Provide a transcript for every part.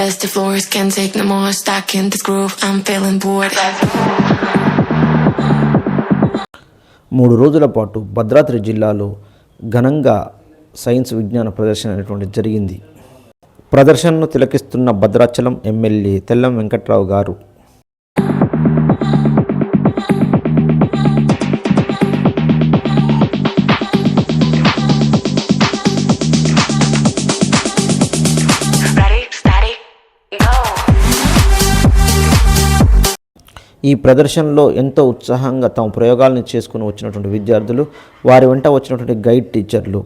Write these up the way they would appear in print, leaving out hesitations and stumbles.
Best of floors can take no more. Stuck in this groove, I'm feeling bored. 3 రోజుల పాటు భద్రాద్రి జిల్లాలో ఘనంగా science విజ్ఞాన ప్రదర్శన అనేటువంటి జరిగింది. ప్రదర్శనను తిలకిస్తున్న భద్రాచలం ఎమ్మెల్యే తెల్లం వెంకట్రావు గారు ఈ ప్రదర్శనలో ఎంతో ఉత్సాహంగా తమ ప్రయోగాలను చేసుకుని వచ్చినటువంటి విద్యార్థులు, వారి వెంట వచ్చినటువంటి గైడ్ టీచర్లు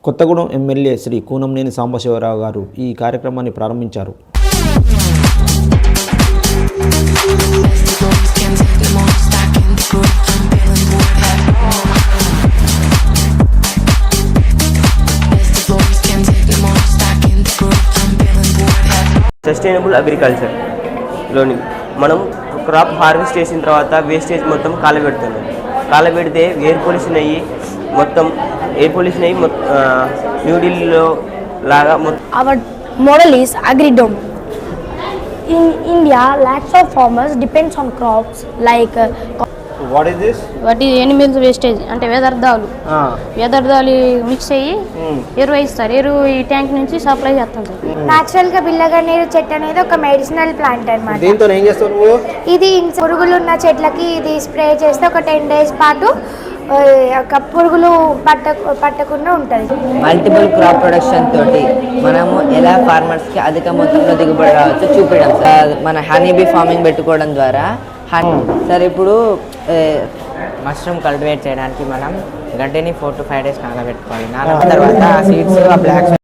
కొత్తగూడెం ఎమ్మెల్యే శ్రీ కూనంనేని సాంబశివరావు గారు ఈ కార్యక్రమాన్ని ప్రారంభించారు. సస్టైనబుల్ అగ్రికల్చర్లోని మనం క్రాప్ హార్వెస్ట్ చేసిన తర్వాత వేస్టేజ్ మొత్తం కాలబెడుతున్నాం. కాలబెడితే ఎయిర్ పొల్యూషన్ అయ్యి న్యూఢిల్లీలో లాగా Our model is AgriDome. In India, lakhs of farmers depends on crops like What is this? వాటి ఎనిమల్స్ వేస్టేజ్ అంటే వ్యర్థాలు మిక్స్ అయ్యి ఎరువు ఇస్తారు. ఎరువు ఈ ట్యాంక్ నుంచి సప్లై చేస్తాం సార్. న్యాచురల్ గా బిల్లగన్నేరు చెట్టు అనేది ఒక మెడిసినల్ ప్లాంట్ అన్నమాట. దీంతో ఏం చేస్తావు నువ్వు? ఇది పురుగులు ఉన్న చెట్లకి ఇది స్ప్రే చేస్తే ఒక 10 days పాటు పురుగులు పట్టకుండా ఉంటుంది. మల్టిపుల్ క్రాప్ ప్రొడక్షన్ తోటి మనము ఎలా ఫార్మర్స్కి అధిక మొత్తంలో దిగుబడి రావచ్చు చూపించడం. మన హనీ బీ ఫార్మింగ్ పెట్టుకోవడం ద్వారా సార్ ఇప్పుడు మష్రూమ్ కల్టివేట్ చేయడానికి మనం గడ్డిని 4 to 5 days నానబెట్టుకోవాలి. నానబెట్టిన తర్వాత ఆ సీడ్స్ ఆ blocks.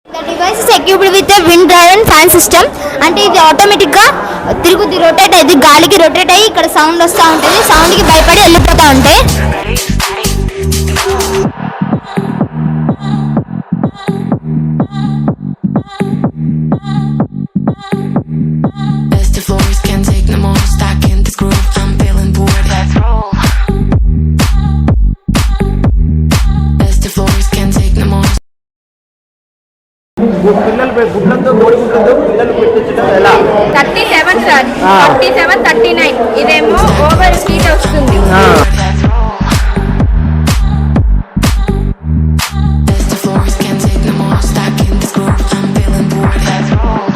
The device is equipped with a wind driven fan system. అంటే ఇది ఆటోమేటిక్ గా రొటేట్ అయ్యి గాలికి రొటేట్ అయ్యి ఇక్కడ సౌండ్ వస్తూ ఉంటుంది. సౌండ్ కి భయపడి వెళ్ళిపోతూ ఉంటాయి. Best of floors can take no more. Stuck in this groove, I'm feeling bored. Let's roll. Best of floors can take no more. గుడ్లతో కోడిగుడ్లతో పిల్లలు పెట్టించడం ఎలా? 37 సార్, 37, 39. ఇదేమో ఓవర్ హీట్ వస్తుంది. Best of floors can take no more. Stuck in this groove, I'm feeling bored. Let's roll.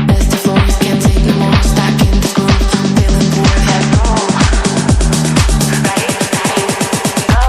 Best of floors can take no more. Stuck in this groove, I'm feeling bored. Let's roll. Ready, go.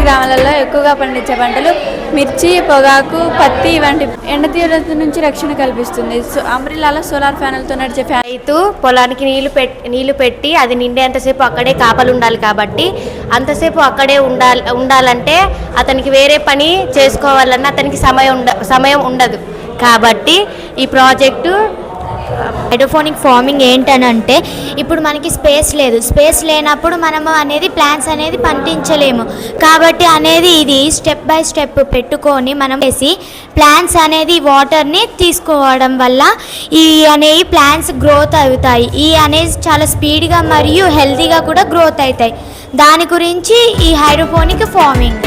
గ్రామాలలో ఎక్కువగా పండించే పంటలు మిర్చి, పొగాకు, పత్తి వంటి ఎండ తీవ్రత నుంచి రక్షణ కల్పిస్తుంది. అంబ్రిల్లాలో సోలార్ ప్యానెల్తో నడిచే రైతు పొలానికి నీళ్లు పెట్టి అది నిండేంతసేపు అక్కడే కాపలు ఉండాలి. కాబట్టి అంతసేపు అక్కడే ఉండాలంటే అతనికి వేరే పని చేసుకోవాలన్నా అతనికి సమయం ఉండదు. కాబట్టి ఈ ప్రాజెక్టు హైడ్రోఫోనిక్ ఫార్మింగ్ ఏంటనంటే ఇప్పుడు మనకి స్పేస్ లేనప్పుడు మనము అనేది ప్లాంట్స్ అనేది పండించలేము. కాబట్టి అనేది ఇది స్టెప్ బై స్టెప్ పెట్టుకొని మనం చేసి ప్లాంట్స్ అనేది వాటర్ని తీసుకోవడం వల్ల ఈ అనేవి ప్లాంట్స్ గ్రోత్ అవుతాయి. ఈ అనేది చాలా స్పీడ్గా మరియు హెల్తీగా కూడా గ్రోత్ అవుతాయి. దాని గురించి ఈ హైడ్రోఫోనిక్ ఫార్మింగ్.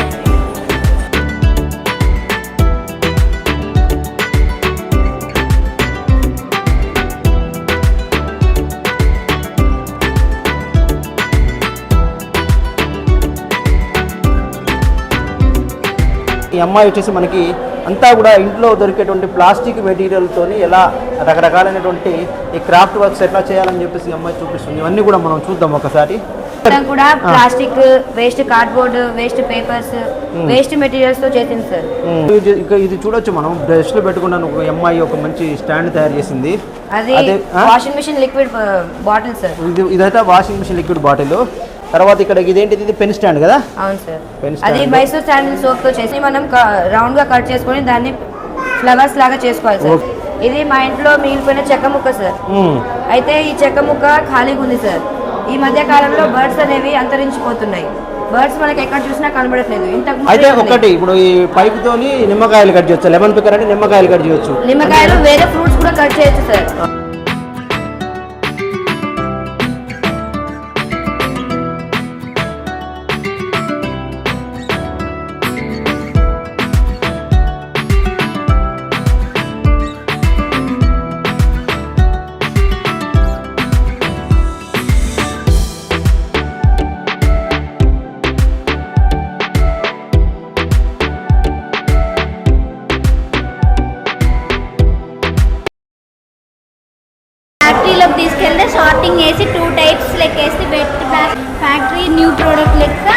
ఈ అమ్మాయి వచ్చేసి మనకి అంతా కూడా ఇంట్లో దొరికేటువంటి ప్లాస్టిక్ మెటీరియల్తో ఎలా రకరకాలైనటువంటి ఈ క్రాఫ్ట్ వర్క్స్ ఎట్లా చేయాలని చెప్పేసి ఈ అమ్మాయి చూపిస్తుంది. ఇవన్నీ కూడా మనం చూద్దాం ఒకసారి. కూడా plastic waste, cardboard waste, papers waste materials తో చేసింది సార్. ఇది చూడొచ్చు మనం బ్రష్ లో పెట్టుకున్నాను. ఒక అమ్మాయి ఒక మంచి స్టాండ్ తయారు చేసింది. అది washing machine liquid bottle sir. ఇదైతే వాషింగ్ మిషన్ లిక్విడ్ బాటిల్. తర్వాత ఇక్కడ ఇదేంటిది, ఇది పెన్ స్టాండ్ కదా? అవును సార్. అది మైసూర్ శాండిల్ సోప్ తో చేసి మనం రౌండ్ గా కట్ చేసుకొని దాన్ని ఫ్లవర్స్ లాగా చేసుకోవాలి సార్. ఇది మా ఇంట్లో మిగిలిపోయిన చెక్క ముక్క సార్. అయితే ఈ చెక్క ముక్క ఖాళీగా ఉంది సార్. ఈ మధ్య కాలంలో బర్డ్స్ అనేవి అంతరించిపోతున్నాయి. బర్డ్స్ మనకి ఎక్కడ చూసినా కనబడట్లేదు. అయితే ఒకటి ఇప్పుడు ఈ పైప్ తోని నిమ్మకాయలు కట్ చేయొచ్చు. లెమన్ పిక్కర్ అంటే నిమ్మకాయలు కట్ చేయొచ్చు. నిమ్మకాయలు వేరే ఫ్రూట్స్ కూడా కట్ చేయొచ్చు సార్. ఫ్యాక్టరీలోకి తీసుకెళ్తే షార్టింగ్ వేసి 2 టైప్స్ లెక్కేసి ఫ్యాక్టరీ న్యూ ప్రోడక్ట్ లెక్క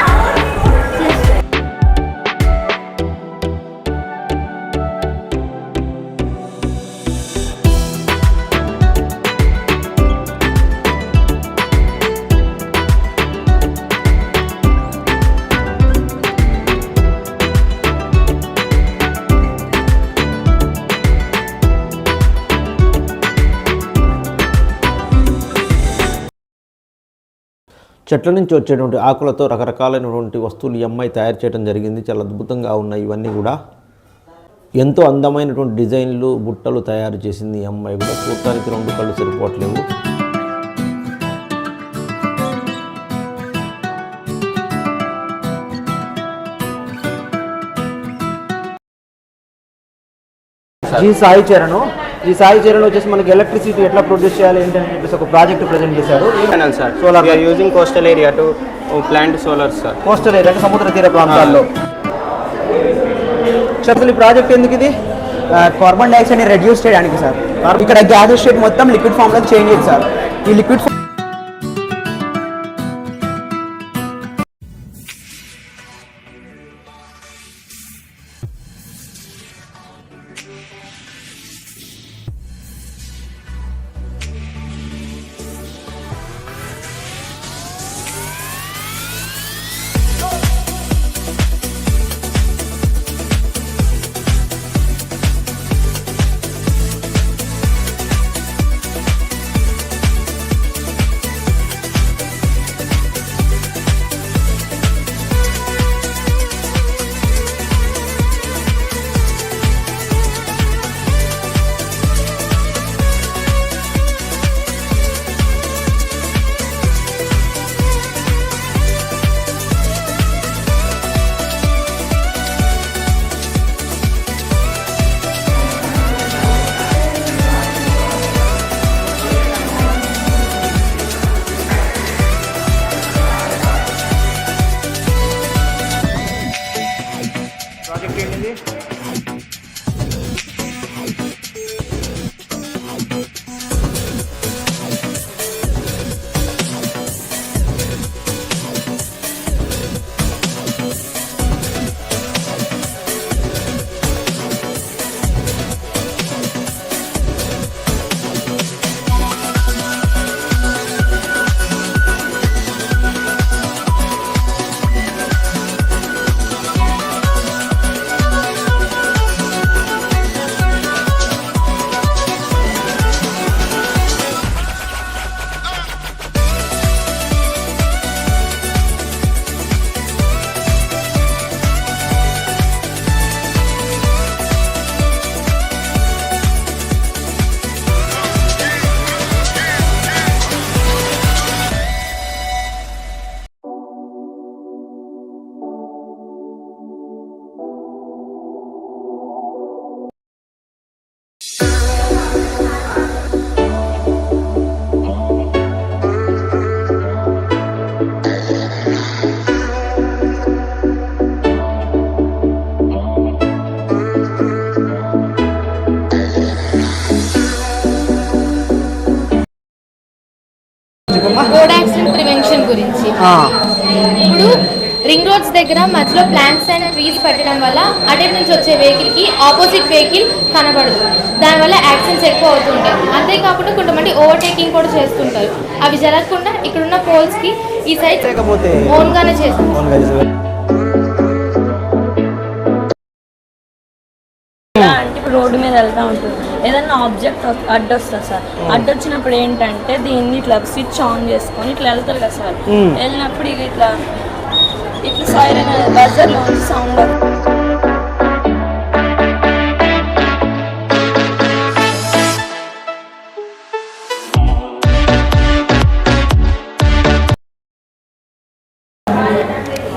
చెట్ల నుంచి వచ్చేటువంటి ఆకులతో రకరకాలైనటువంటి వస్తువులు ఈ అమ్మాయి తయారు చేయడం జరిగింది. చాలా అద్భుతంగా ఉన్నాయి. ఇవన్నీ కూడా ఎంతో అందమైనటువంటి డిజైన్లు, బుట్టలు తయారు చేసింది ఈ అమ్మాయి కూడా. చూడటానికి 2 కళ్ళు సరిపోవట్లేవు. ఈ సాయి చరణ్ వచ్చేసి మనకి ఎలక్ట్రిసిటీ ఎట్లా ప్రొడ్యూస్ చేయాలి ఏంటని చెప్పేసి ఒక ప్రాజెక్ట్ ప్రెజెంట్ చేశారు. Sir solar using coastal area to plant solar sir. Coastal area అంటే సముద్ర తీర ప్రాంతాల్లో. చెప్పండి, ఈ ప్రాజెక్ట్ ఎందుకు ఇది? కార్బన్ డైఆక్సైడ్ని రెడ్యూస్ చేయడానికి సార్. ఇక్కడ గ్యాస్ స్టేట్ మొత్తం లిక్విడ్ ఫామ్లో చేంజ్ అయ్యింది సార్. ఈ లిక్విడ్ చెప్పమ్మా. రోడ్ యాక్సిడెంట్ ప్రివెన్షన్ గురించి. ఇప్పుడు రింగ్ రోడ్స్ దగ్గర మధ్యలో ప్లాంట్స్ అండ్ ట్రీస్ పెట్టడం వల్ల అటెండ్ నుంచి వచ్చే వెహికల్కి ఆపోజిట్ వెహికల్ కనబడదు, దానివల్ల యాక్సిడెంట్స్ ఎక్కువ అవుతుంటాయి. అంతేకాకుండా కొంతమంది ఓవర్టేకింగ్ కూడా చేస్తుంటారు. అవి జరగకుండా ఇక్కడున్న పోల్స్కి ఈ సైడ్ ఓన్గానే చేస్తాం. అంటే ఇప్పుడు రోడ్డు మీద వెళ్తూ ఉంటుంది, ఏదన్నా ఆబ్జెక్ట్ అడ్డొస్తుంది సార్. అడ్డొచ్చినప్పుడు ఏంటంటే దీన్ని ఇట్లా స్విచ్ ఆన్ చేసుకొని ఇట్లా వెళ్తారు కదా సార్. వెళ్ళినప్పుడు ఇక ఇట్లా ఇట్లా సైరన్ బజర్లో సౌండ్.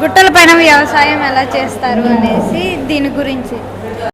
గుట్టల పైన వ్యవసాయం ఎలా చేస్తారు అనేసి దీని గురించి